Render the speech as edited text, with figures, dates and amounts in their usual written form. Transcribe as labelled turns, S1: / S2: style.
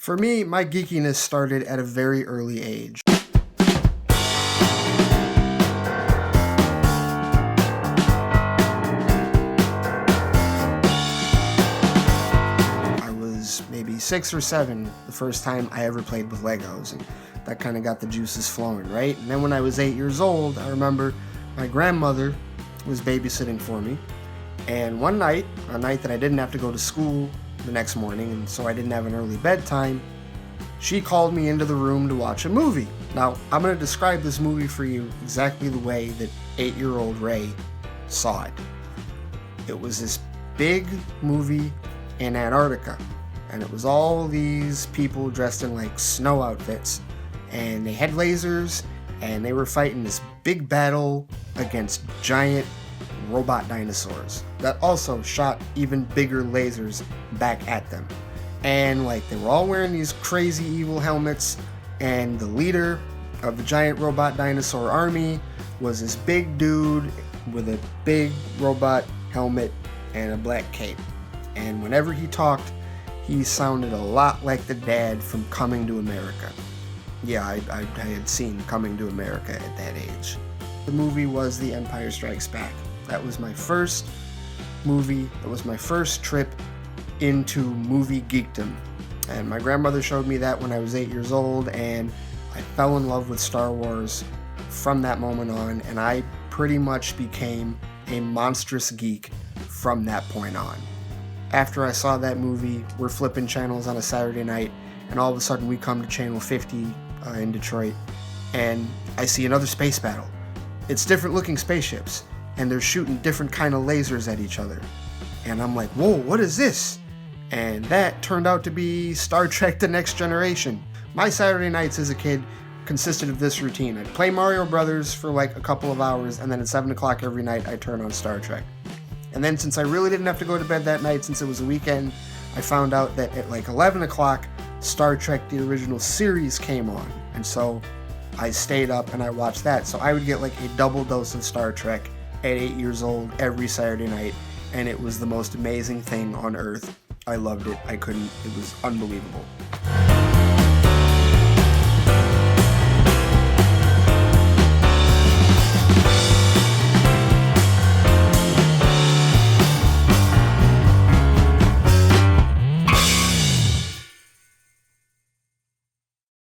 S1: For me, my geekiness started at a very early age. I was maybe 6 or 7 the first time I ever played with Legos, and that kind of got the juices flowing, right? And then when I was 8 years old, I remember my grandmother was babysitting for me, and one night, a night that I didn't have to go to school the next morning, and so I didn't have an early bedtime, she called me into the room to watch a movie. Now, I'm going to describe this movie for you exactly the way that 8-year-old Ray saw it. It was this big movie in Antarctica, and it was all these people dressed in like snow outfits, and they had lasers, and they were fighting this big battle against giant robot dinosaurs that also shot even bigger lasers back at them. And like they were all wearing these crazy evil helmets, and the leader of the giant robot dinosaur army was this big dude with a big robot helmet and a black cape. And whenever he talked, he sounded a lot like the dad from Coming to America. Yeah, I had seen Coming to America at that age. The movie was The Empire Strikes Back. That was my first movie. It was my first trip into movie geekdom. And my grandmother showed me that when I was 8 years old, and I fell in love with Star Wars from that moment on, and I pretty much became a monstrous geek from that point on. After I saw that movie, we're flipping channels on a Saturday night, and all of a sudden we come to channel 50 in Detroit, and I see another space battle. It's different looking spaceships, and they're shooting different kind of lasers at each other. And I'm like, whoa, what is this? And that turned out to be Star Trek The Next Generation. My Saturday nights as a kid consisted of this routine. I'd play Mario Brothers for like a couple of hours, and then at 7 o'clock every night I'd turn on Star Trek. And then since I really didn't have to go to bed that night, since it was a weekend, I found out that at like 11 o'clock, Star Trek The Original Series came on. And so I stayed up and I watched that. So I would get like a double dose of Star Trek at 8 years old every Saturday night, and it was the most amazing thing on earth. I loved it. I couldn't. It was unbelievable.